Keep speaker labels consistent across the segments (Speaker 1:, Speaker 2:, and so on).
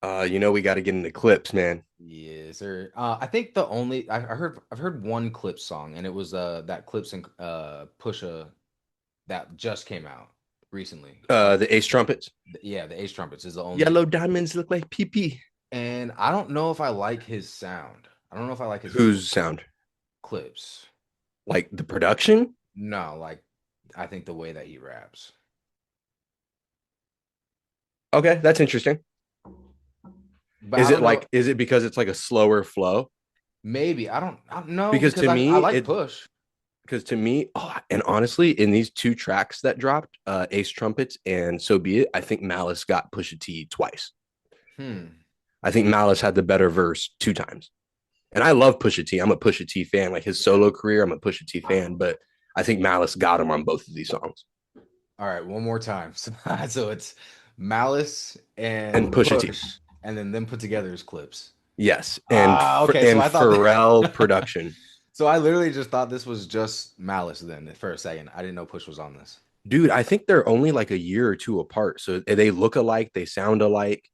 Speaker 1: We got to get into Clipse, man.
Speaker 2: Yes, sir. I think I've heard one Clipse song, and it was that Clipse and Pusha that just came out recently.
Speaker 1: The Ace Trumpets.
Speaker 2: Yeah, the Ace Trumpets is the only,
Speaker 1: Yellow diamonds look like pee pee.
Speaker 2: and I don't know if I like his sound. I don't know if I like his
Speaker 1: Whose sound?
Speaker 2: Clipse.
Speaker 1: Like the production?
Speaker 2: No, like I think the way that he raps.
Speaker 1: Okay, that's interesting.
Speaker 2: But I don't know.
Speaker 1: Is it because it's like a slower flow?
Speaker 2: Maybe I don't know
Speaker 1: Because
Speaker 2: because
Speaker 1: to
Speaker 2: I
Speaker 1: me,
Speaker 2: like Push.
Speaker 1: and honestly, in these two tracks that dropped, Ace Trumpets and So Be It, I think Malice got Pusha T twice.
Speaker 2: Hmm.
Speaker 1: I think Malice had the better verse two times. And I love Pusha T. I'm a Pusha T fan. Like his solo career, I'm a Pusha T fan, but I think Malice got him on both of these songs.
Speaker 2: All right, one more time. So it's Malice
Speaker 1: And
Speaker 2: and
Speaker 1: Pusha T.
Speaker 2: Push, and then them put together as Clips.
Speaker 1: Yes.
Speaker 2: Okay. So
Speaker 1: And
Speaker 2: I thought,
Speaker 1: Pharrell production.
Speaker 2: so I literally just thought this was just Malice then for a second. I didn't know Push was on this.
Speaker 1: Dude, I think they're only like a year or two apart. So they look alike, they sound alike.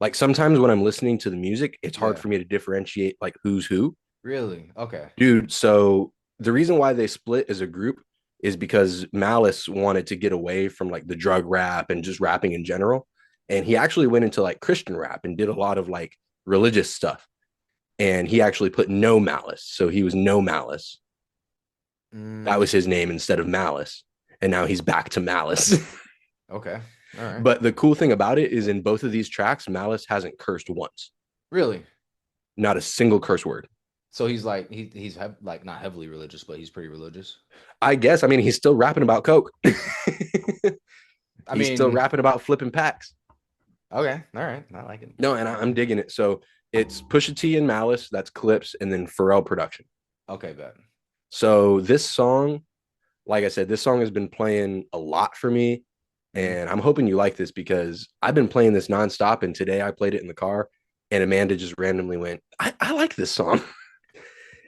Speaker 1: Like sometimes when I'm listening to the music, it's hard
Speaker 2: Yeah.
Speaker 1: for me to differentiate like who's who.
Speaker 2: Really? Okay.
Speaker 1: Dude, so the reason why they split as a group is because Malice wanted to get away from like the drug rap and just rapping in general. And he actually went into like Christian rap and did a lot of like religious stuff. And he actually put No Malice. So he was No Malice. That
Speaker 2: Mm,
Speaker 1: was his name instead of Malice. And now he's back to Malice.
Speaker 2: okay. All right.
Speaker 1: But the cool thing about it is in both of these tracks, Malice hasn't cursed once.
Speaker 2: Really?
Speaker 1: Not a single curse word.
Speaker 2: So he's like like not heavily religious, but he's pretty religious.
Speaker 1: I guess. I mean, he's still rapping about coke.
Speaker 2: I
Speaker 1: He's still
Speaker 2: mean,
Speaker 1: rapping about flipping packs.
Speaker 2: okay. All right. I like it.
Speaker 1: No, and I'm digging it. So it's Pusha T and Malice, that's Clipse, and then Pharrell production.
Speaker 2: Okay, bet.
Speaker 1: So this song, like I said, this song has been playing a lot for me.
Speaker 2: Mhm.
Speaker 1: And I'm hoping you like this because I've been playing this nonstop. And today I played it in the car, and Amanda just randomly went, I like this song.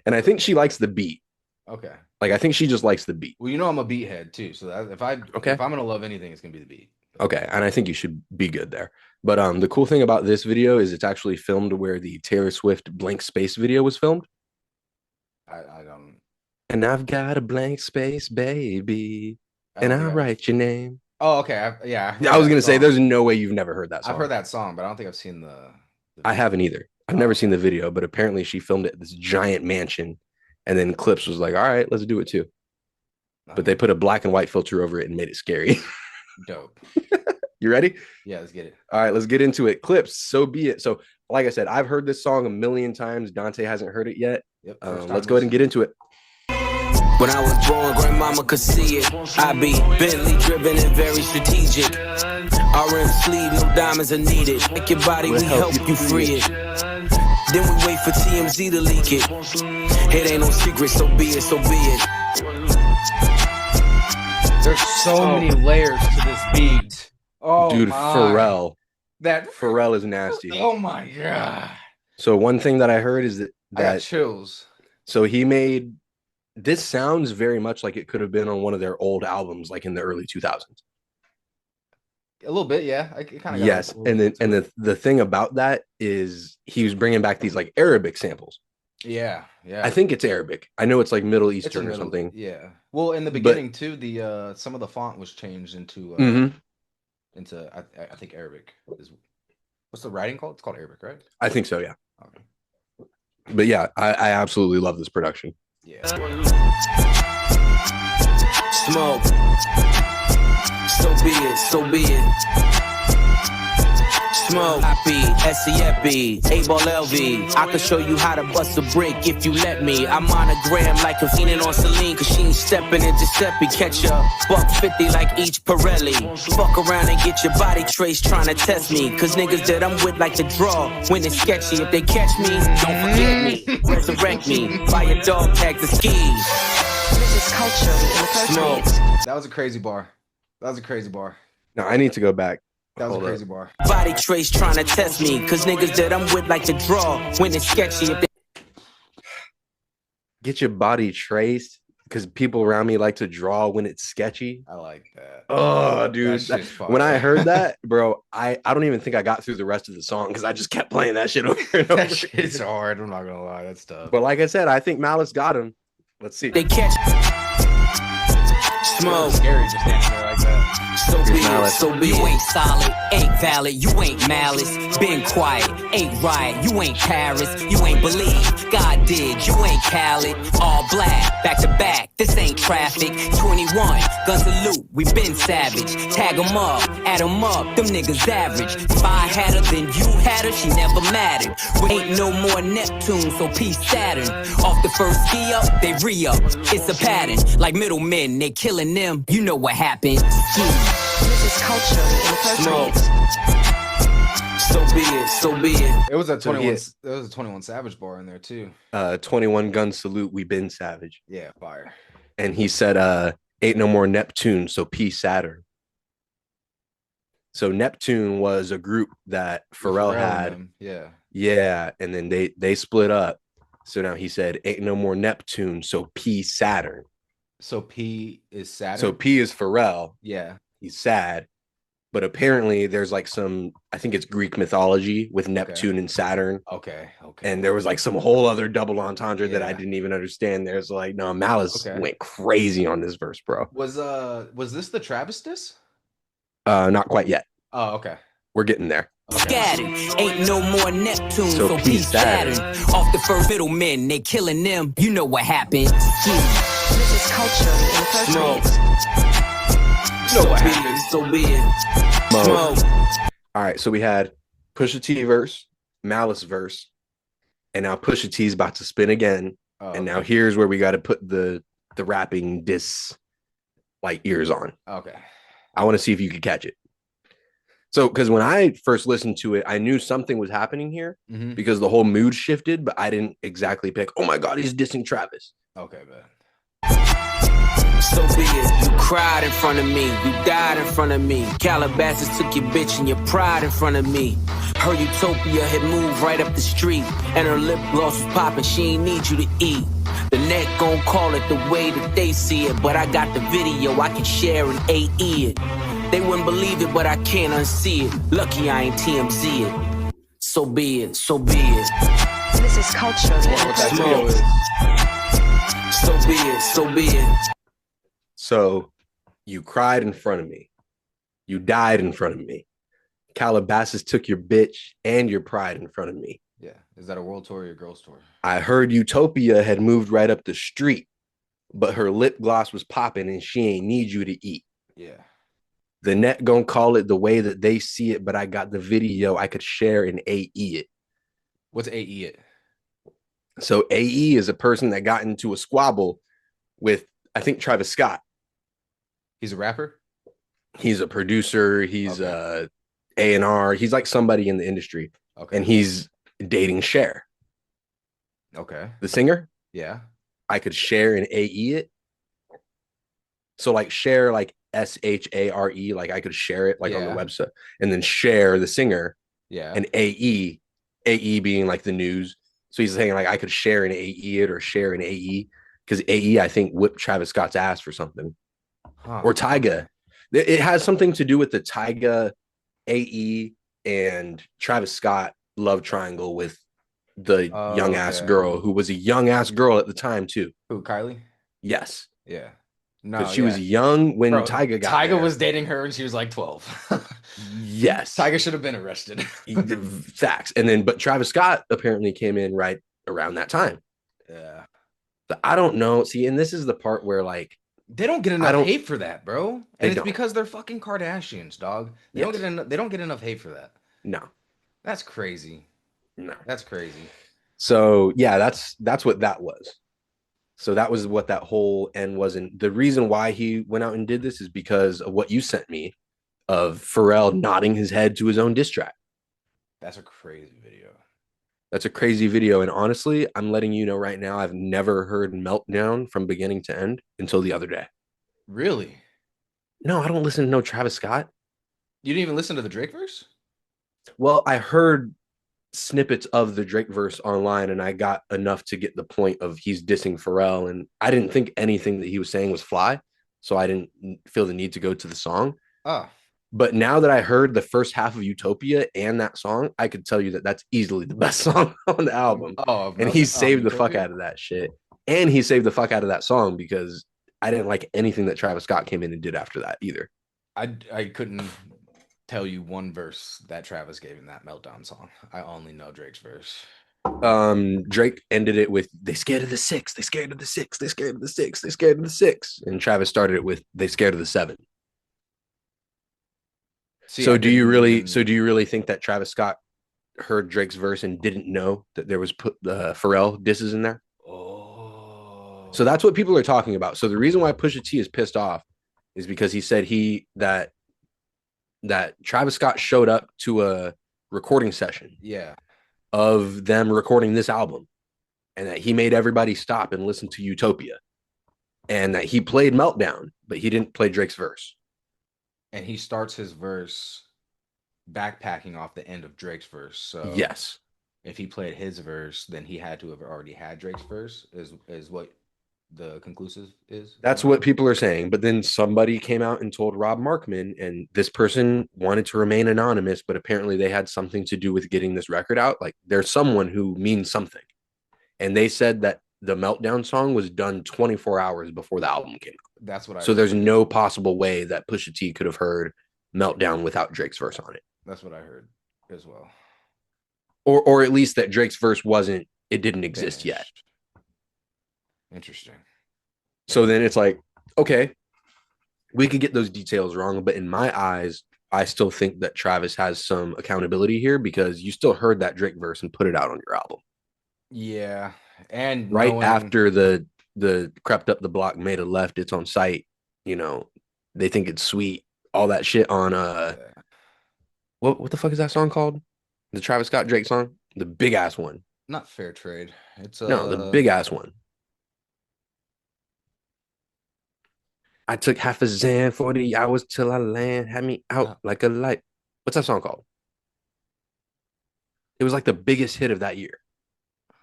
Speaker 1: And I think she likes the beat.
Speaker 2: Okay.
Speaker 1: Like, I think she just likes the beat.
Speaker 2: Well, you know I'm a beat head too, so that
Speaker 1: Okay.
Speaker 2: if I'm gonna love anything, it's gonna be the beat.
Speaker 1: Okay. And I think you should be good there. But the cool thing about this video is it's actually filmed where the Taylor Swift Blank Space video was filmed.
Speaker 2: I don't
Speaker 1: And I've got a blank space, baby.
Speaker 2: I
Speaker 1: And
Speaker 2: don't
Speaker 1: I
Speaker 2: think I've.
Speaker 1: write your name.
Speaker 2: Oh, okay. Yeah, I've
Speaker 1: Yeah,
Speaker 2: heard
Speaker 1: I was
Speaker 2: that
Speaker 1: gonna say
Speaker 2: song.
Speaker 1: there's no way you've never heard that
Speaker 2: I've heard
Speaker 1: song.
Speaker 2: that song, but I don't think I've seen the
Speaker 1: I
Speaker 2: video.
Speaker 1: haven't either. I've
Speaker 2: Oh,
Speaker 1: never seen
Speaker 2: okay.
Speaker 1: the video, but apparently she filmed it at this giant mansion. And then Clips was like, all right, let's do it too. But they
Speaker 2: Okay.
Speaker 1: put a black and white filter over it and made it scary.
Speaker 2: Dope.
Speaker 1: You ready?
Speaker 2: Yeah, let's get it.
Speaker 1: All right, let's get into it. Clips, so be it. So, like I said, I've heard this song a million times. Dante hasn't heard it yet.
Speaker 2: Yep, first
Speaker 1: Let's
Speaker 2: time
Speaker 1: go ahead and get
Speaker 2: listening.
Speaker 1: into it.
Speaker 3: When I was born, grandmama could see it. I be Bentley driven and very strategic. RM sleeve, no diamonds are needed. Make your body, we help you free it. Then we wait for TMZ to leak it. It ain't no secret, so be it, so be it.
Speaker 2: There's so many layers to this beat. Oh
Speaker 1: Dude,
Speaker 2: my. That
Speaker 1: Pharrell is nasty.
Speaker 2: oh my god.
Speaker 1: So one thing that I heard is that
Speaker 2: I got
Speaker 1: that
Speaker 2: chills.
Speaker 1: so he made this sounds very much like it could have been on one of their old albums, like in the early 2000s.
Speaker 2: A little bit, yeah. It kind of got
Speaker 1: Yes,
Speaker 2: a little
Speaker 1: and then
Speaker 2: bit
Speaker 1: and
Speaker 2: to it.
Speaker 1: the thing about that is he was bringing back these like Arabic samples.
Speaker 2: Yeah,
Speaker 1: I
Speaker 2: yeah.
Speaker 1: think it's Arabic. I know it's like Middle
Speaker 2: It's a
Speaker 1: Eastern or
Speaker 2: middle,
Speaker 1: something,
Speaker 2: yeah. Well, in the
Speaker 1: but
Speaker 2: beginning too, the some of the font was changed
Speaker 1: mhm,
Speaker 2: into I think Arabic is what's the writing called? It's called Arabic, right?
Speaker 1: I think so. Yeah,
Speaker 2: Okay.
Speaker 1: but yeah, I absolutely love this production.
Speaker 2: Yeah.
Speaker 3: Smoke. So be it, so be it. Smoke, S-E-F-E, A-Ball LV. I can show you how to bust a brick if you let me. I'm monogram like a fiendin' on Celine, cause she ain't stepping in Giuseppe. Catch a $150 like each Pirelli. Fuck around and get your body traced trying to test me. Cause niggas that I'm with like to draw when it's sketchy. If they catch me, don't forget me. Resurrect me, buy a dog tag to ski.
Speaker 4: Religious culture
Speaker 3: Smoke.
Speaker 4: inappropriate.
Speaker 2: That was a crazy bar. That was a crazy bar.
Speaker 1: Now I need to go back.
Speaker 2: That was a
Speaker 1: Hold up.
Speaker 2: crazy bar.
Speaker 3: Body trace trying to test me. Cause niggas that I'm with like to draw when it's sketchy. If they
Speaker 1: Get your body traced. because people around me like to draw when it's sketchy.
Speaker 2: I like that.
Speaker 1: Oh, dude.
Speaker 2: That shit's
Speaker 1: When I
Speaker 2: fire.
Speaker 1: heard that, bro, I don't even think I got through the rest of the song because I just kept playing that shit over and over.
Speaker 2: That shit's hard. I'm not gonna lie. That's tough.
Speaker 1: But like I said, I think Malice got him. Let's see.
Speaker 3: They catch smoke.
Speaker 2: Scary just standing there like that.
Speaker 3: So be it,
Speaker 1: Malice.
Speaker 3: so be it. You ain't solid, ain't valid, you ain't malice. Been quiet, ain't right, you ain't Paris, you ain't believe. God did, you ain't Khaled. All black, back to back, this ain't traffic. 21, gun salute, we been savage. Tag 'em up, add 'em up, them niggas average. If I had her, then you had her, she never mattered. Ain't no more Neptune, so peace Saturn. Off the first ski up, they re-up. It's a pattern, like middlemen, they killing them. You know what happened.
Speaker 4: This is culture in the first
Speaker 3: Smoke.
Speaker 4: place.
Speaker 3: So be it, so be it.
Speaker 2: It was a
Speaker 1: So
Speaker 2: 21. There was a 21 Savage bar in there too.
Speaker 1: 21 gun salute, we been savage.
Speaker 2: Yeah, fire.
Speaker 1: And he said, ain't no more Neptune, so peace Saturn. So Neptune was a group that Pharrell
Speaker 2: and
Speaker 1: had.
Speaker 2: them, yeah.
Speaker 1: Yeah, and then they split up. So now he said, ain't no more Neptune, so P Saturn.
Speaker 2: So P is Saturn.
Speaker 1: So P is Pharrell.
Speaker 2: yeah.
Speaker 1: He's sad. But apparently there's like some, I think it's Greek mythology with Neptune and Saturn.
Speaker 2: Okay. Okay.
Speaker 1: And there was like some whole other double entendre that I
Speaker 2: Yeah.
Speaker 1: didn't even understand. There's like, no, Malice
Speaker 2: Okay.
Speaker 1: went crazy on this verse, bro.
Speaker 2: was this the Travis diss?
Speaker 1: Not quite yet.
Speaker 2: Oh, okay.
Speaker 1: We're getting there.
Speaker 3: Scattered, ain't no more Neptune,
Speaker 1: So
Speaker 3: so
Speaker 1: peace
Speaker 3: peace
Speaker 1: Saturn.
Speaker 3: Saturn. Off the first middlemen, they killing them. You know what happened.
Speaker 4: This is culture in the first
Speaker 3: Smoke.
Speaker 4: place.
Speaker 3: So be it, so be it.
Speaker 1: Smoke.
Speaker 3: Smoke.
Speaker 1: All right, so we had Pusha T verse, Malice verse, and now Pusha T's about to spin again.
Speaker 2: Oh,
Speaker 1: And now here's where we got to put the rapping diss like ears on.
Speaker 2: okay.
Speaker 1: I want to see if you could catch it. So, because when I first listened to it, I knew something was happening here
Speaker 2: Mm-hmm.
Speaker 1: because the whole mood shifted, but I didn't exactly pick, oh my God, he's dissing Travis.
Speaker 2: Okay, man.
Speaker 3: So be it. You cried in front of me. You died in front of me. Calabasas took your bitch and your pride in front of me. Her utopia had moved right up the street. And her lip gloss was popping. She ain't need you to eat. The net gon' call it the way that they see it. But I got the video I can share and AE it. They wouldn't believe it, but I can't unsee it. Lucky I ain't TMZ it. So be it. So be it.
Speaker 4: This is culture in the
Speaker 2: What that
Speaker 4: first
Speaker 2: video
Speaker 4: place.
Speaker 2: is?
Speaker 3: So be it. So be it.
Speaker 1: So you cried in front of me. You died in front of me. Calabasas took your bitch and your pride in front of me.
Speaker 2: Yeah. Is that a world tour or a girls tour?
Speaker 1: I heard Utopia had moved right up the street, but her lip gloss was popping and she ain't need you to eat.
Speaker 2: Yeah.
Speaker 1: The net gonna call it the way that they see it, but I got the video I could share and AE it.
Speaker 2: What's AE it?
Speaker 1: So AE is a person that got into a squabble with, I think, Travis Scott.
Speaker 2: He's a rapper?
Speaker 1: He's a producer. He's A&R. He's like somebody in the industry,
Speaker 2: Okay.
Speaker 1: and he's dating Cher,
Speaker 2: Okay.
Speaker 1: the singer.
Speaker 2: Yeah.
Speaker 1: I could share and AE it. So like share, like SHARE, like I could share it like on the
Speaker 2: Yeah.
Speaker 1: website, and then share the singer,
Speaker 2: Yeah.
Speaker 1: and AE being like the news. So he's saying like I could share and AE it or share and AE because AE I think whipped Travis Scott's ass for something,
Speaker 2: Huh.
Speaker 1: or Tyga. It has something to do with the Tyga, AE, and Travis Scott love triangle with the
Speaker 2: Oh,
Speaker 1: young ass
Speaker 2: okay.
Speaker 1: girl who was a young ass girl at the time too.
Speaker 2: Who, Kylie?
Speaker 1: Yes,
Speaker 2: Yeah. No,
Speaker 1: but she was young when
Speaker 2: Bro,
Speaker 1: Tyga got
Speaker 2: Tyga
Speaker 1: there.
Speaker 2: was dating her when she was like 12.
Speaker 1: Yes,
Speaker 2: Tyga should have been arrested.
Speaker 1: facts. And then, but Travis Scott apparently came in right around that time.
Speaker 2: Yeah.
Speaker 1: But I don't know. See, and this is the part where like
Speaker 2: They don't get
Speaker 1: I
Speaker 2: enough
Speaker 1: don't-
Speaker 2: hate for that, bro.
Speaker 1: They
Speaker 2: And it's
Speaker 1: don't.
Speaker 2: because they're fucking Kardashians, dog. They
Speaker 1: Yes.
Speaker 2: they don't get enough hate for that.
Speaker 1: no,
Speaker 2: That's crazy.
Speaker 1: no.
Speaker 2: That's crazy.
Speaker 1: So yeah, that's what that was. So that was what that whole end was. And the reason why he went out and did this is because of what you sent me of Pharrell nodding his head to his own diss track.
Speaker 2: That's a crazy video.
Speaker 1: That's a crazy video. And honestly, I'm letting you know right now, I've never heard Meltdown from beginning to end until the other day.
Speaker 2: Really?
Speaker 1: No, I don't listen to no Travis Scott.
Speaker 2: You didn't even listen to the Drake verse?
Speaker 1: Well, I heard snippets of the Drake verse online, and I got enough to get the point of he's dissing Pharrell, and I didn't think anything that he was saying was fly, so I didn't feel the need to go to the song.
Speaker 2: Oh,
Speaker 1: But now that I heard the first half of Utopia and that song, I could tell you that that's easily the best song on the album.
Speaker 2: oh, of
Speaker 1: And he
Speaker 2: Meltdown,
Speaker 1: saved the fuck
Speaker 2: Utopia.
Speaker 1: out of that shit. And he saved the fuck out of that song because I didn't like anything that Travis Scott came in and did after that either.
Speaker 2: I couldn't tell you one verse that Travis gave in that Meltdown song. I only know Drake's verse.
Speaker 1: Drake ended it with they scared of the six, they scared of the six, they scared of the six, they scared of the six. And Travis started it with they scared of the seven.
Speaker 2: See,
Speaker 1: So
Speaker 2: I
Speaker 1: do you
Speaker 2: didn't
Speaker 1: really
Speaker 2: even.
Speaker 1: so do you really think that Travis Scott heard Drake's verse and didn't know that there was Pharrell disses in there? So
Speaker 2: Oh,
Speaker 1: that's what people are talking about. So the reason why Pusha T is pissed off is because he said that Travis Scott showed up to a recording session
Speaker 2: yeah.
Speaker 1: of them recording this album and that he made everybody stop and listen to Utopia and that he played Meltdown, but he didn't play Drake's verse.
Speaker 2: And he starts his verse backpacking off the end of Drake's verse. So
Speaker 1: Yes.
Speaker 2: if he played his verse, then he had to have already had Drake's verse. Is what the conclusive is.
Speaker 1: That's what people are saying. But then somebody came out and told Rob Markman, and this person wanted to remain anonymous, but apparently they had something to do with getting this record out. Like there's someone who means something. And they said that the Meltdown song was done 24 hours before the album came out.
Speaker 2: That's what I
Speaker 1: So
Speaker 2: heard.
Speaker 1: there's no possible way that Pusha T could have heard Meltdown without Drake's verse on it.
Speaker 2: That's what I heard as well.
Speaker 1: Or at least that Drake's verse it didn't exist yet.
Speaker 2: Finished. Interesting.
Speaker 1: So then it's like, okay, we could get those details wrong, but in my eyes, I still think that Travis has some accountability here because you still heard that Drake verse and put it out on your album.
Speaker 2: Yeah, and
Speaker 1: Right
Speaker 2: knowing
Speaker 1: after the crept up the block, made a left, it's on site, they think it's sweet, all that shit on
Speaker 2: yeah,
Speaker 1: what the fuck is that song called? The Travis Scott Drake song? The big ass one.
Speaker 2: not fair trade. It's
Speaker 1: No, the big ass one. I took half a Xan 40 hours till I land, had me out like a light. What's that song called? It was like the biggest hit of that year.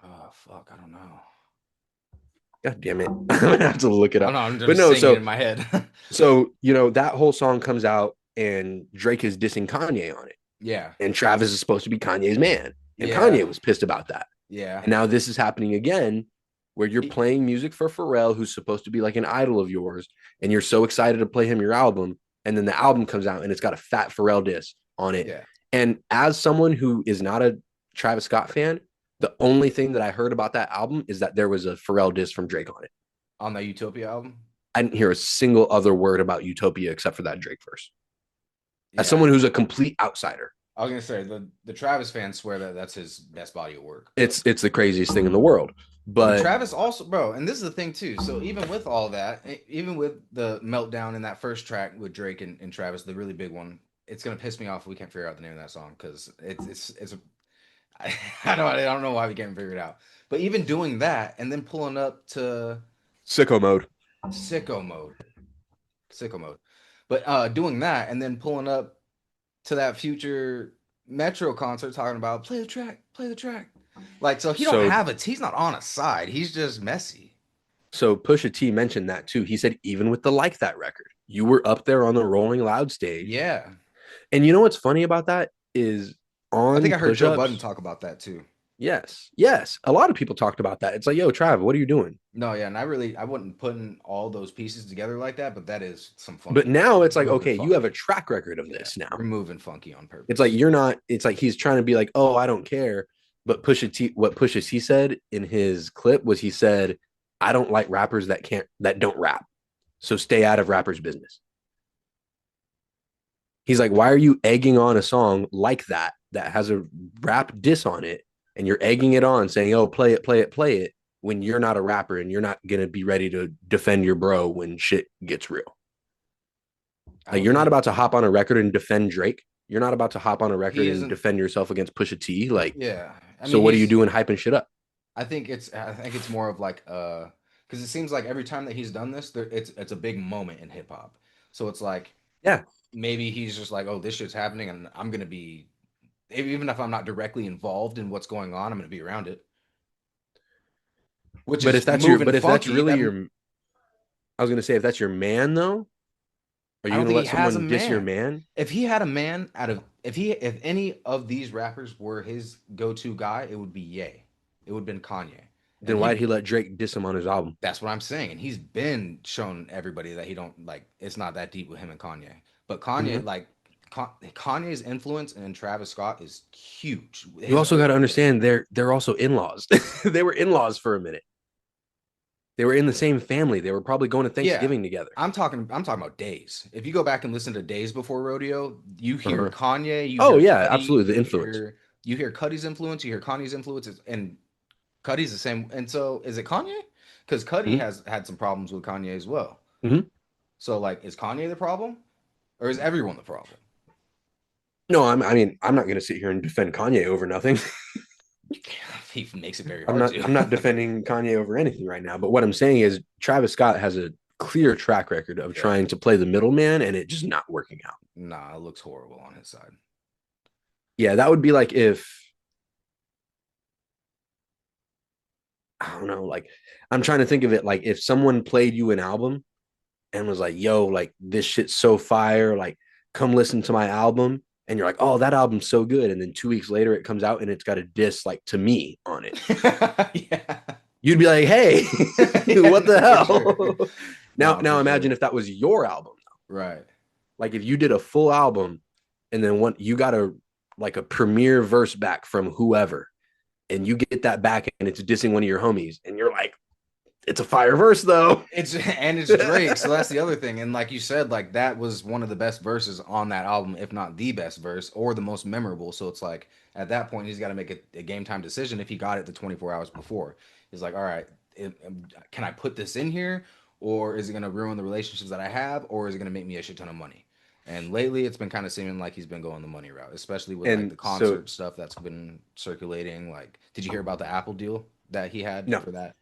Speaker 2: oh fuck, I don't know.
Speaker 1: God damn it. I'm gonna have to look it
Speaker 2: I
Speaker 1: up.
Speaker 2: don't know. I'm just
Speaker 1: But no,
Speaker 2: singing
Speaker 1: so
Speaker 2: in my head.
Speaker 1: that whole song comes out and Drake is dissing Kanye on it.
Speaker 2: Yeah,
Speaker 1: And Travis is supposed to be Kanye's man. And
Speaker 2: Yeah.
Speaker 1: Kanye was pissed about that.
Speaker 2: yeah,
Speaker 1: And now this is happening again where you're playing music for Pharrell, who's supposed to be like an idol of yours, and you're so excited to play him your album. And then the album comes out and it's got a fat Pharrell diss on it.
Speaker 2: yeah.
Speaker 1: And as someone who is not a Travis Scott fan, the only thing that I heard about that album is that there was a Pharrell diss from Drake on it.
Speaker 2: On the Utopia album.
Speaker 1: I didn't hear a single other word about Utopia except for that Drake verse. As
Speaker 2: Yeah.
Speaker 1: someone who's a complete outsider,
Speaker 2: I was gonna say the Travis fans swear that that's his best body of work.
Speaker 1: it's the craziest thing in the world.
Speaker 2: But
Speaker 1: But
Speaker 2: Travis also, bro, and this is the thing too. So even with all that, even with the meltdown in that first track with Drake and Travis, the really big one, it's gonna piss me off if we can't figure out the name of that song because it's I don't know why we can't figure it out. But even doing that and then pulling up to
Speaker 1: sicko mode.
Speaker 2: sicko mode, but doing that and then pulling up to that future Metro concert talking about play the track. Like, so he
Speaker 1: So-
Speaker 2: don't have he's not on a side. He's just messy.
Speaker 1: So Pusha T mentioned that too. He said, even with the Like That record, you were up there on the Rolling Loud stage.
Speaker 2: Yeah.
Speaker 1: And you know what's funny about that is on
Speaker 2: I think I heard Joe
Speaker 1: push-ups-
Speaker 2: Budden talk about that too.
Speaker 1: Yes. A lot of people talked about that. It's like, yo, Trav, what are you doing?
Speaker 2: No, yeah, and I wasn't putting all those pieces together like that, but that is some fun.
Speaker 1: But now it's like,
Speaker 2: Moving
Speaker 1: okay,
Speaker 2: funky.
Speaker 1: you have a track record of this now.
Speaker 2: We're moving funky on purpose.
Speaker 1: It's like it's like he's trying to be like, oh, I don't care. But what Pusha T said in his clip was he said, I don't like rappers that don't rap. So stay out of rappers' business. He's like, why are you egging on a song like that has a rap diss on it? And you're egging it on saying, oh, play it when you're not a rapper and you're not going to be ready to defend your bro when shit gets real. Like, you're not about to hop on a record and defend Drake. You're not about to hop on a record and defend yourself against Pusha T. Like,
Speaker 2: yeah.
Speaker 1: So what are you doing hyping shit up?
Speaker 2: I think it's more of like because it seems like every time that he's done this, it's a big moment in hip hop. So it's like,
Speaker 1: Yeah.
Speaker 2: maybe he's just like, oh, this shit's happening and I'm gonna be even if I'm not directly involved in what's going on, I'm going to be around it. Which
Speaker 1: But
Speaker 2: is
Speaker 1: if that's your,
Speaker 2: moving
Speaker 1: but if that's
Speaker 2: funky.
Speaker 1: really
Speaker 2: That
Speaker 1: your, I was gonna say if that's your man though, are
Speaker 2: I
Speaker 1: you
Speaker 2: don't
Speaker 1: gonna
Speaker 2: think he
Speaker 1: let
Speaker 2: has a
Speaker 1: someone diss your
Speaker 2: man.
Speaker 1: man?
Speaker 2: If he had a man out of if any of these rappers were his go-to guy, it would be Ye. It would have been Kanye. And
Speaker 1: Then why'd he let Drake diss him on his album?
Speaker 2: that's what I'm saying. And he's been shown everybody that he don't like it's not that deep with him and Kanye. But Kanye,
Speaker 1: Mhm.
Speaker 2: like Kanye's influence in Travis Scott is huge.
Speaker 1: You
Speaker 2: His
Speaker 1: also got to understand they're also in-laws. They were in-laws for a minute. They were in the same family. They were probably going to
Speaker 2: Yeah.
Speaker 1: Thanksgiving together.
Speaker 2: I'm talking about Days. If you go back and listen to Days Before Rodeo, you hear
Speaker 1: Uh-huh.
Speaker 2: Kanye, you
Speaker 1: Oh
Speaker 2: hear
Speaker 1: yeah,
Speaker 2: Cudi,
Speaker 1: absolutely. The influence.
Speaker 2: you hear Cudi's influence, you hear Kanye's influence, and Cudi's the same. And so is it Kanye? Because Cudi
Speaker 1: Hmm.
Speaker 2: has had some problems with Kanye as well.
Speaker 1: Hmm.
Speaker 2: So like, is Kanye the problem, or is everyone the problem?
Speaker 1: No, I mean, I'm not going to sit here and defend Kanye over nothing.
Speaker 2: He makes it very
Speaker 1: I'm
Speaker 2: hard
Speaker 1: not.
Speaker 2: to.
Speaker 1: I'm not defending Kanye over anything right now. But what I'm saying is, Travis Scott has a clear track record of
Speaker 2: Yeah.
Speaker 1: trying to play the middleman, and it just not working out.
Speaker 2: Nah, it looks horrible on his side.
Speaker 1: Yeah, that would be like if I don't know. Like, I'm trying to think of it like if someone played you an album and was like, "Yo, like this shit's so fire, like come listen to my album." And you're like, "Oh, that album's so good." And then 2 weeks later it comes out and it's got a diss like to me on it.
Speaker 2: Yeah.
Speaker 1: You'd be like, "Hey,
Speaker 2: Yeah,
Speaker 1: what the
Speaker 2: no, for sure.
Speaker 1: hell?" now
Speaker 2: No,
Speaker 1: now
Speaker 2: for
Speaker 1: imagine
Speaker 2: sure.
Speaker 1: if that was your album.
Speaker 2: Right.
Speaker 1: Like if you did a full album and then one you got a like a premiere verse back from whoever and you get that back and it's dissing one of your homies and you're like, "It's a fire verse though."
Speaker 2: It's Drake, so that's the other thing. And like you said, like that was one of the best verses on that album, if not the best verse or the most memorable. So it's like at that point he's got to make a game time decision if he got it the 24 hours before. He's like, all right, can I put this in here, or is it gonna ruin the relationships that I have, or is it gonna make me a shit ton of money? And lately, it's been kind of seeming like he's been going the money route, especially with like
Speaker 1: And
Speaker 2: the
Speaker 1: so
Speaker 2: concert stuff that's been circulating. Like, did you hear about the Apple deal that he had
Speaker 1: no,
Speaker 2: for that?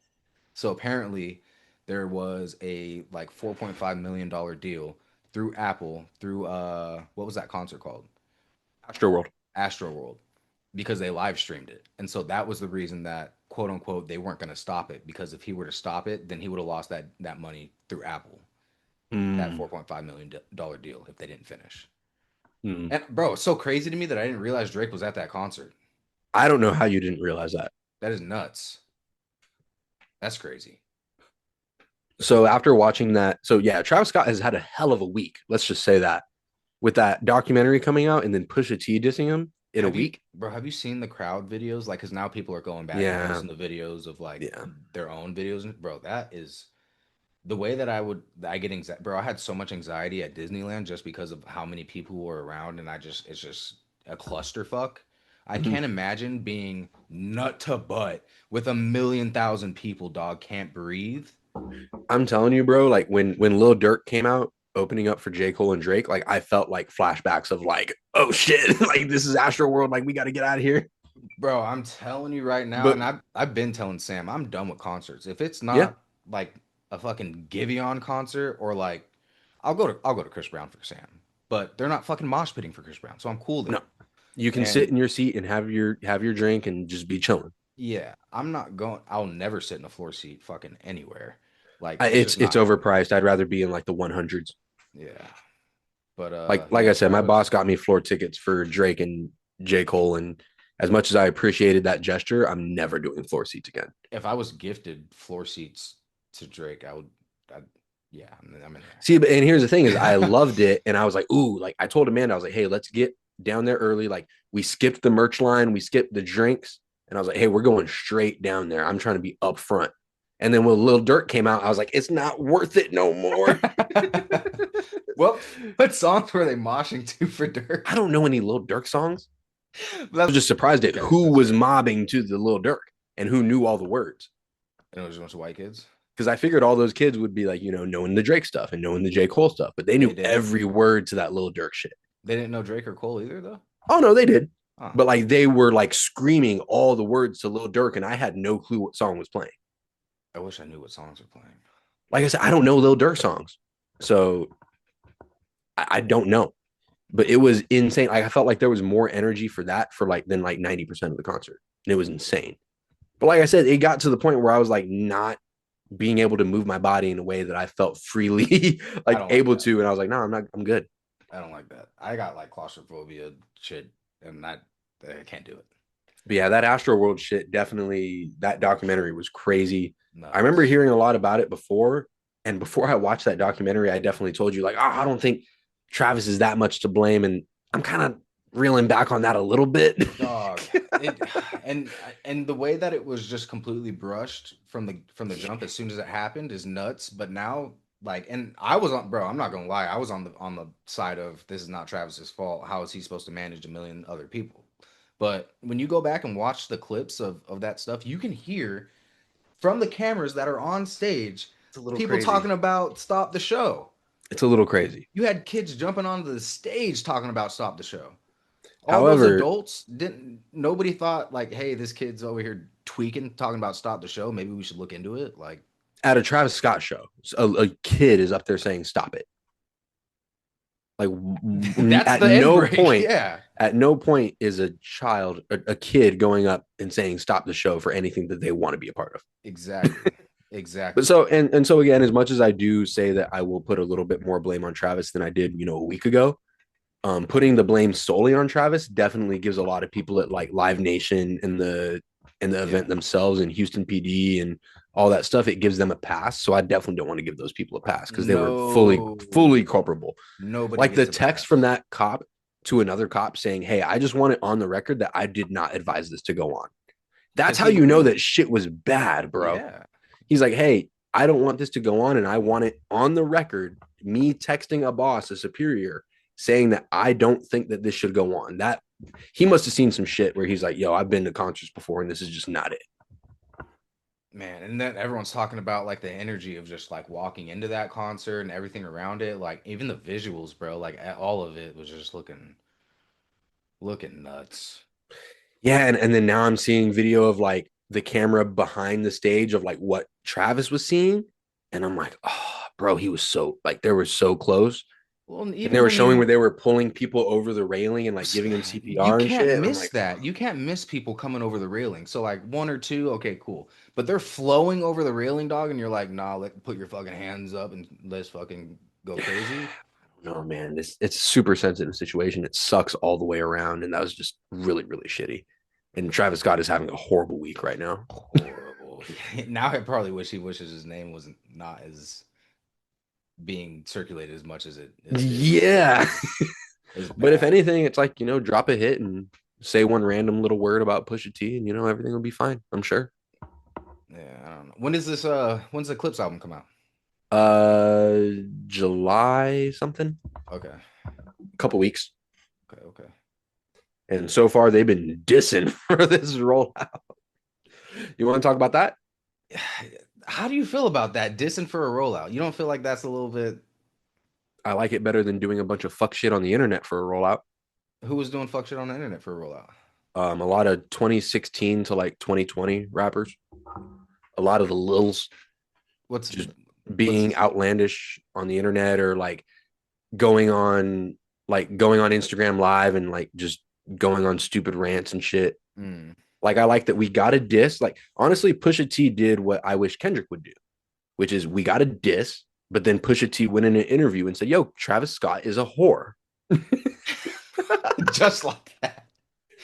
Speaker 2: So apparently, there was a like $4.5 million deal through Apple through what was that concert called?
Speaker 1: Astro World.
Speaker 2: Astro World, because they live streamed it. And so that was the reason that quote unquote they weren't going to stop it, because if he were to stop it, then he would have lost that money through Apple. That
Speaker 1: Mm,
Speaker 2: $4.5 million deal if they didn't finish.
Speaker 1: mm.
Speaker 2: And bro, it's so crazy to me that I didn't realize Drake was at that concert.
Speaker 1: I don't know how you didn't realize that.
Speaker 2: That is nuts. That's crazy.
Speaker 1: So after watching that, so yeah, Travis Scott has had a hell of a week. Let's just say that with that documentary coming out and then Pusha T dissing him in a
Speaker 2: Have you,
Speaker 1: week.
Speaker 2: bro? Have you seen the crowd videos? Like, cause now people are going back and
Speaker 1: Yeah,
Speaker 2: posting the videos of like
Speaker 1: yeah.
Speaker 2: their own videos. And bro, that is the way that I get anxiety. Bro, I had so much anxiety at Disneyland just because of how many people were around, and it's just a clusterfuck. I
Speaker 1: Mhm.
Speaker 2: can't imagine being nut to butt with 1,000,000 people. Dog can't breathe.
Speaker 1: I'm telling you, bro. Like when Lil Durk came out opening up for J. Cole and Drake, like I felt like flashbacks of like, oh shit, like this is Astro World. Like we got to get out of here.
Speaker 2: Bro, I'm telling you right now,
Speaker 1: But
Speaker 2: and I've been telling Sam, I'm done with concerts. If it's
Speaker 1: yeah,
Speaker 2: not like a fucking Giveon concert, or like I'll go to Chris Brown for Sam. But they're not fucking mosh pitting for Chris Brown, so I'm cool
Speaker 1: no,
Speaker 2: there.
Speaker 1: you can sit
Speaker 2: And
Speaker 1: in your seat and have your drink and just be chilling.
Speaker 2: yeah, I'm not going. I'll never sit in a floor seat fucking anywhere. Like
Speaker 1: I,
Speaker 2: it's
Speaker 1: it's
Speaker 2: just
Speaker 1: it's
Speaker 2: not for me.
Speaker 1: overpriced. I'd rather be in like the 100s.
Speaker 2: Yeah. But
Speaker 1: Like I
Speaker 2: yeah,
Speaker 1: said, my
Speaker 2: Travis.
Speaker 1: boss got me floor tickets for Drake and J. Cole, and as much as I appreciated that gesture, I'm never doing floor seats again.
Speaker 2: If I was gifted floor seats to Drake, I would. I'd, yeah, I'm in
Speaker 1: See, but and here's the thing: is I
Speaker 2: there.
Speaker 1: loved it, and I was like, ooh, like I told Amanda, I was like, hey, let's get down there early. Like we skipped the merch line, we skipped the drinks, and I was like, hey, we're going straight down there. I'm trying to be up front. And then when Lil Durk came out, I was like, it's not worth it no more.
Speaker 2: Well, what songs were they moshing to for Dirk?
Speaker 1: I don't know any Lil Durk songs. I was
Speaker 2: That's
Speaker 1: just surprised at
Speaker 2: okay.
Speaker 1: who
Speaker 2: That's
Speaker 1: was
Speaker 2: fair.
Speaker 1: mobbing to the Lil Durk and who knew all the words.
Speaker 2: And it was a bunch of white kids.
Speaker 1: Because I figured all those kids would be like, knowing the Drake stuff and knowing the J. Cole stuff, but they
Speaker 2: They
Speaker 1: knew
Speaker 2: didn't.
Speaker 1: every word to that Lil Durk shit.
Speaker 2: They didn't know Drake or Cole either, though.
Speaker 1: Oh no, they did.
Speaker 2: Oh,
Speaker 1: But like they were like screaming all the words to Lil Durk, and I had no clue what song was playing.
Speaker 2: I wish I knew what songs were playing.
Speaker 1: Like I said, I don't know Lil Durk songs. So I don't know. but it was insane. I felt like there was more energy for that for like than like 90% of the concert. And it was insane. But like I said, it got to the point where I was like not being able to move my body in a way that I felt freely
Speaker 2: I
Speaker 1: like
Speaker 2: don't like
Speaker 1: able
Speaker 2: that.
Speaker 1: to. And I was like, no, I'm good.
Speaker 2: I don't like that. I got like claustrophobia shit, and I can't do it.
Speaker 1: But yeah, that Astro World shit definitely, that documentary was crazy. I remember
Speaker 2: Nuts.
Speaker 1: hearing a lot about it before. And before I watched that documentary, I definitely told you, like, oh, I don't think Travis is that much to blame. And I'm kind of reeling back on that a little bit.
Speaker 2: Dog. It and the way that it was just completely brushed from the jump as soon as it happened is nuts. But now, like, and I was on, bro. I'm not gonna lie. I was on the side of this is not Travis's fault. How is he supposed to manage a million other people? But when you go back and watch the clips of that stuff, you can hear from the cameras that are on stage
Speaker 1: It's a little
Speaker 2: people
Speaker 1: crazy.
Speaker 2: talking about stop the show.
Speaker 1: It's a little crazy.
Speaker 2: You had kids jumping onto the stage talking about stop the show. All those
Speaker 1: However,
Speaker 2: adults didn't. Nobody thought like, "Hey, this kid's over here tweaking, talking about stop the show. Maybe we should look into it." Like,
Speaker 1: at a Travis Scott show, a kid is up there saying "Stop it." Like
Speaker 2: that's
Speaker 1: at
Speaker 2: the end
Speaker 1: no
Speaker 2: break.
Speaker 1: point,
Speaker 2: Yeah,
Speaker 1: at no point is a child, a kid going up and saying "Stop the show" for anything that they want to be a part of.
Speaker 2: exactly,
Speaker 1: But
Speaker 2: exactly.
Speaker 1: so and so again, as much as I do say that I will put a little bit more blame on Travis than I did, a week ago, putting the blame solely on Travis definitely gives a lot of people at like Live Nation and the
Speaker 2: Yeah,
Speaker 1: event themselves and Houston PD and all that stuff. It gives them a pass. So I definitely don't want to give those people a pass because they were
Speaker 2: no,
Speaker 1: fully culpable.
Speaker 2: nobody
Speaker 1: Like the
Speaker 2: gets a
Speaker 1: text
Speaker 2: pass.
Speaker 1: from that cop to another cop saying, "Hey, I just want it on the record that I did not advise this to go on." That's
Speaker 2: Because
Speaker 1: how
Speaker 2: he
Speaker 1: you know
Speaker 2: knew.
Speaker 1: that shit was bad, bro.
Speaker 2: Yeah,
Speaker 1: He's like, "Hey, I don't want this to go on, and I want it on the record. Me texting a boss, a superior, saying that I don't think that this should go on." That he must have seen some shit where he's like, "Yo, I've been to concerts before, and this is just not it."
Speaker 2: man. And then everyone's talking about like the energy of just like walking into that concert and everything around it. Like even the visuals, bro. Like all of it was just looking nuts.
Speaker 1: Yeah, and then now I'm seeing video of like the camera behind the stage of like what Travis was seeing, and I'm like, "Oh, bro, he was so like they were so close."
Speaker 2: Well, and
Speaker 1: And they
Speaker 2: even
Speaker 1: were
Speaker 2: when
Speaker 1: showing where
Speaker 2: you
Speaker 1: they were pulling people over the railing and like giving them
Speaker 2: you
Speaker 1: CPR and
Speaker 2: can't
Speaker 1: shit. And I'm
Speaker 2: miss
Speaker 1: like,
Speaker 2: that. You can't miss people coming over the railing. So like one or two, okay, cool. But they're flowing over the railing, dog, and you're like, nah, put your fucking hands up and let's fucking go crazy.
Speaker 1: no, man, it's a super sensitive situation. It sucks all the way around, and that was just really shitty. And Travis Scott is having a horrible week right now.
Speaker 2: Horrible. Now I probably wish he wishes his name was not as being circulated as much as it is.
Speaker 1: Yeah,
Speaker 2: Is
Speaker 1: but if
Speaker 2: bad.
Speaker 1: anything, it's like drop a hit and say one random little word about Pusha T, and everything will be fine. I'm sure.
Speaker 2: Yeah, I don't know. When's the Clipse album come out?
Speaker 1: July something,
Speaker 2: Okay.
Speaker 1: a couple weeks,
Speaker 2: Okay, okay.
Speaker 1: and so far they've been dissing for this rollout. You want to talk about that?
Speaker 2: How do you feel about that? Dissing for a rollout. You don't feel like that's a little bit
Speaker 1: I like it better than doing a bunch of fuck shit on the internet for a rollout.
Speaker 2: who was doing fuck shit on the internet for a rollout?
Speaker 1: A lot of 2016 to like 2020 rappers, a lot of the lils
Speaker 2: What's
Speaker 1: just
Speaker 2: what's
Speaker 1: being outlandish on the internet or going on going on Instagram live and like just going on stupid rants and shit.
Speaker 2: mm,
Speaker 1: Like I like that we got a diss. Like honestly, Pusha T did what I wish Kendrick would do, which is we got a diss, but then Pusha T went in an interview and said, "Yo, Travis Scott is a whore."
Speaker 2: just like that.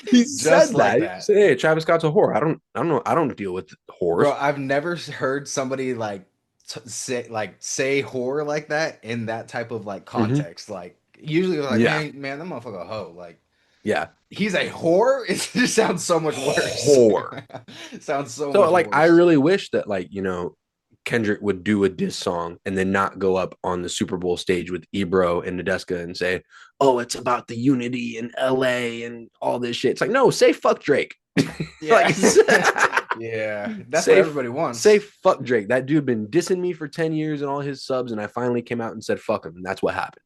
Speaker 1: He
Speaker 2: Just
Speaker 1: said
Speaker 2: like
Speaker 1: that. He
Speaker 2: that.
Speaker 1: said, "Hey, Travis Scott's a whore. I don't know. I don't deal with whores."
Speaker 2: Bro, I've never heard somebody like say whore like that in that type of like
Speaker 1: Mhm.
Speaker 2: context. Like usually they're like,
Speaker 1: Yeah.
Speaker 2: man, that motherfucker a hoe. Like
Speaker 1: Yeah.
Speaker 2: he's a whore. It just sounds so much worse.
Speaker 1: Whore.
Speaker 2: Sounds so
Speaker 1: So
Speaker 2: much
Speaker 1: like I
Speaker 2: worse.
Speaker 1: really wish that Kendrick would do a diss song and then not go up on the Super Bowl stage with Ebro and Nadeska and say, "Oh, it's about the unity in LA and all this shit." It's like, no, say fuck Drake.
Speaker 2: Yeah.
Speaker 1: Like
Speaker 2: Yeah. That's what
Speaker 1: say
Speaker 2: everybody
Speaker 1: say
Speaker 2: wants.
Speaker 1: fuck Drake. That dude been dissing me for 10 years and all his subs, and I finally came out and said fuck him. And that's what happened.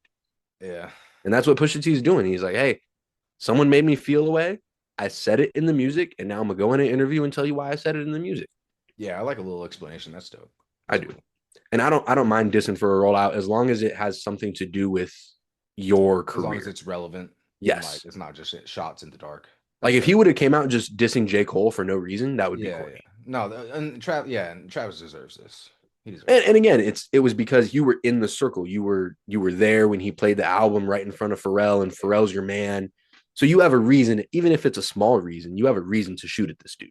Speaker 2: Yeah.
Speaker 1: And that's what Pusha T is doing. He's like, "Hey, someone made me feel away. I said it in the music, and now I'm gonna go in an interview and tell you why I said it in the music."
Speaker 2: Yeah. I like a little explanation. That's dope.
Speaker 1: I
Speaker 2: That's
Speaker 1: do.
Speaker 2: cool.
Speaker 1: And I don't mind dissing for a rollout as long as it has something to do with your
Speaker 2: As long as
Speaker 1: career.
Speaker 2: it's relevant. And like
Speaker 1: Yes.
Speaker 2: it's not just shots in the dark.
Speaker 1: Like
Speaker 2: That's
Speaker 1: if
Speaker 2: fair.
Speaker 1: he would have came out just dissing J. Cole for no reason, that would be
Speaker 2: Yeah, yeah.
Speaker 1: corny.
Speaker 2: No, and Travis deserves this. He deserves
Speaker 1: And
Speaker 2: it.
Speaker 1: again, it was because you were in the circle. You were there when he played the album right in front of Pharrell, and
Speaker 2: Yeah.
Speaker 1: Pharrell's your man. So you have a reason, even if it's a small reason, you have a reason to shoot at this dude.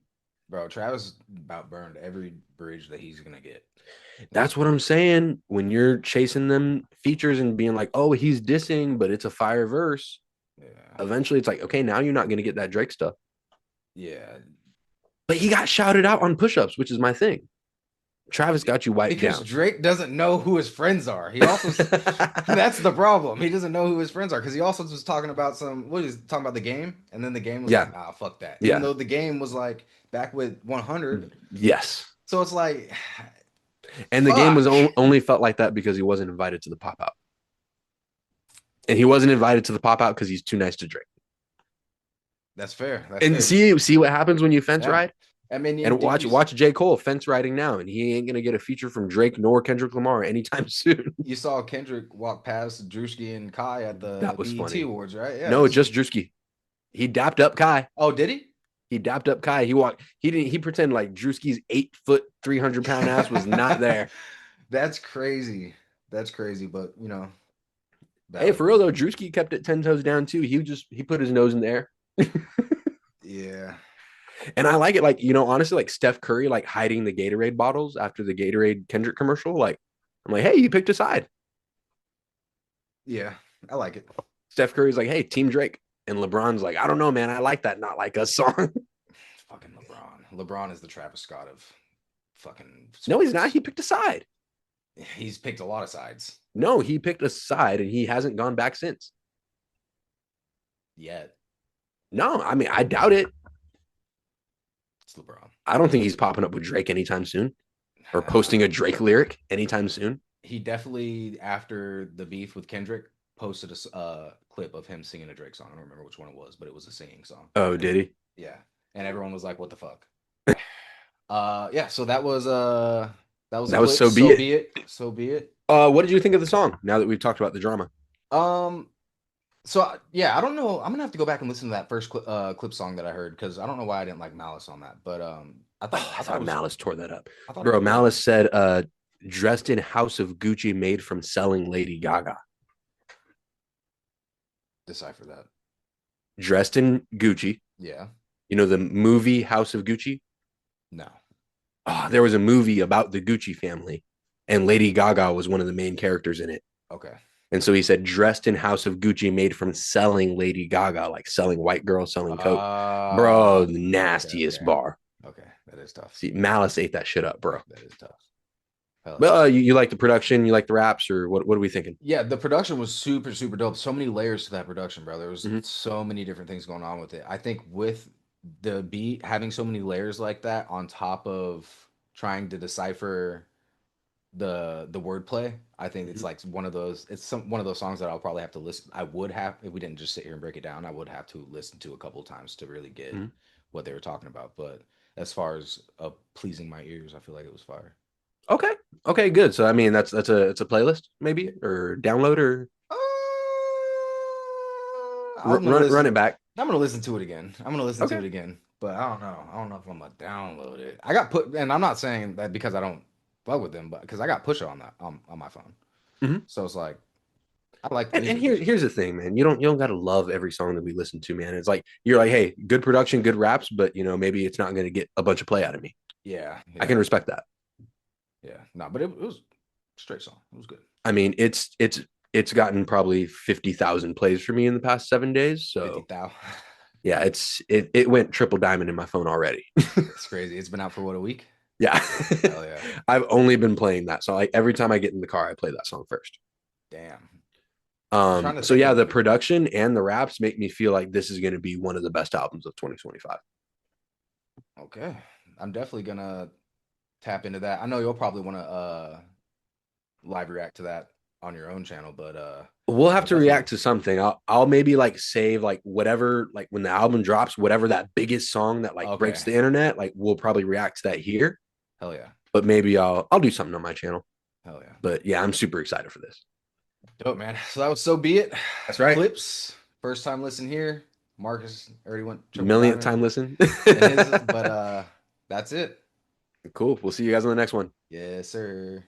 Speaker 2: Bro, Travis about burned every bridge that he's gonna get.
Speaker 1: That's what I'm saying. When you're chasing them features and being like, oh, he's dissing, but it's a fire verse,
Speaker 2: Yeah.
Speaker 1: eventually it's like, okay, now you're not going to get that Drake stuff.
Speaker 2: Yeah.
Speaker 1: But he got shouted out on push-ups, which is my thing. Travis got you wiped
Speaker 2: Because
Speaker 1: down.
Speaker 2: Drake doesn't know who his friends are. He also that's the problem. He doesn't know who his friends are because he also was talking about talking about the game, and then the game was
Speaker 1: Yeah.
Speaker 2: like, ah, fuck that.
Speaker 1: Yeah.
Speaker 2: Even though the game was like back with 100.
Speaker 1: Yes.
Speaker 2: So it's like,
Speaker 1: And the game was
Speaker 2: fuck.
Speaker 1: only felt like that because he wasn't invited to the pop out. And he wasn't invited to the pop out because he's too nice to Drake.
Speaker 2: That's fair. That's
Speaker 1: And
Speaker 2: fair.
Speaker 1: see what happens when you fence
Speaker 2: Yeah.
Speaker 1: ride.
Speaker 2: I mean,
Speaker 1: And watch J. Cole fence riding now, and he ain't gonna get a feature from Drake nor Kendrick Lamar anytime soon.
Speaker 2: You saw Kendrick walk past Drewski and Kai at the
Speaker 1: That was
Speaker 2: BET
Speaker 1: funny.
Speaker 2: Awards, right? Yeah.
Speaker 1: No, just Drewski. He dapped up Kai.
Speaker 2: Oh, did he?
Speaker 1: He dapped up Kai. He walked. He didn't. He pretended like Drewski's 8 foot, 300 pound ass was not there.
Speaker 2: That's crazy. That's crazy. But
Speaker 1: Hey, for real though, Drewski kept it 10 toes down too. He put his nose in the air.
Speaker 2: Yeah.
Speaker 1: And I like it. Like, honestly, like Steph Curry, like hiding the Gatorade bottles after the Gatorade Kendrick commercial. Like, I'm like, hey, you picked a side.
Speaker 2: Yeah. I like it.
Speaker 1: Steph Curry's like, hey, Team Drake. And LeBron's like, I don't know, man. I like that Not Like Us song.
Speaker 2: Fucking LeBron. LeBron is the Travis Scott of fucking.
Speaker 1: No, he's
Speaker 2: sports.
Speaker 1: not. He picked a side.
Speaker 2: He's picked a lot of sides
Speaker 1: No, he picked a side and he hasn't gone back since.
Speaker 2: yet.
Speaker 1: No, I mean, I doubt it.
Speaker 2: It's LeBron.
Speaker 1: I don't think he's popping up with Drake anytime soon or posting a Drake lyric anytime soon.
Speaker 2: He definitely, after the beef with Kendrick, posted a clip of him singing a Drake song. I don't remember which one it was, but it was a singing song.
Speaker 1: Oh, did he?
Speaker 2: Yeah. And everyone was like, what the fuck? Yeah, so that was
Speaker 1: So Be
Speaker 2: It. So Be It.
Speaker 1: What did you think of the song now that we've talked about the drama?
Speaker 2: So yeah, I don't know. I'm gonna have to go back and listen to that first clip song that I heard because I don't know why I didn't like Malice on that. But I thought
Speaker 1: Malice tore that up.
Speaker 2: Bro,
Speaker 1: Malice said, dressed in House of Gucci made from selling Lady Gaga.
Speaker 2: Decipher that.
Speaker 1: Dressed in Gucci.
Speaker 2: Yeah.
Speaker 1: The movie House of Gucci?
Speaker 2: No.
Speaker 1: Oh, there was a movie about the Gucci family, and Lady Gaga was one of the main characters in it.
Speaker 2: Okay.
Speaker 1: And so he said, dressed in House of Gucci made from selling Lady Gaga, like selling white girls, selling coke. Bro, the nastiest bar.
Speaker 2: Okay, that is tough.
Speaker 1: See, Malice ate that shit up, bro.
Speaker 2: That is tough.
Speaker 1: Well, you like the production, you like the raps, or what are we thinking?
Speaker 2: Yeah, the production was super, super dope. So many layers to that production, bro. There was so many different things going on with it. I think with the beat having so many layers like that on top of trying to decipher the wordplay, I think it's like one of those one of those songs that I'll probably have to listen. I would have, if we didn't just sit here and break it down, I would have to listen to a couple of times to really get what they were talking about. But as far as pleasing my ears, I feel like it was fire.
Speaker 1: Okay, good. So I mean, it's a playlist maybe or download or run it back.
Speaker 2: I'm gonna listen to it again. To it again, but I don't know if I'm gonna download it. I got and I'm not saying that because I don't fuck with them, but because I got Pusha on that on my phone. So it's like I like.
Speaker 1: And here's the thing, man. You don't gotta love every song that we listen to, man. It's like you're like, hey, good production, good raps, but maybe it's not gonna get a bunch of play out of me.
Speaker 2: Yeah.
Speaker 1: I can respect that.
Speaker 2: Yeah, no, but it was a straight song. It was good.
Speaker 1: I mean, it's gotten probably 50,000 plays for me in the past 7 days. So
Speaker 2: 50,000.
Speaker 1: Yeah, it went triple diamond in my phone already.
Speaker 2: It's crazy. It's been out for what, a week?
Speaker 1: Yeah.
Speaker 2: Hell yeah.
Speaker 1: I've only been playing that song. Like every time I get in the car, I play that song first.
Speaker 2: Damn.
Speaker 1: So yeah, the production and the raps make me feel like this is going to be one of the best albums of 2025.
Speaker 2: Okay. I'm definitely gonna tap into that. I know you'll probably want to live react to that on your own channel, but
Speaker 1: we'll have to react to something. I'll maybe like save like whatever, like when the album drops, whatever that biggest song that like breaks the internet, like we'll probably react to that here.
Speaker 2: Hell yeah.
Speaker 1: But maybe I'll do something on my channel.
Speaker 2: Hell yeah.
Speaker 1: But yeah, I'm super excited for this.
Speaker 2: Dope, man. So that was So Be It.
Speaker 1: That's right.
Speaker 2: Clipse. First time listen here. Marcus already went triple
Speaker 1: Millionth
Speaker 2: platinum
Speaker 1: time listen.
Speaker 2: in his, but that's it.
Speaker 1: Cool. We'll see you guys on the next one.
Speaker 2: Yes, sir.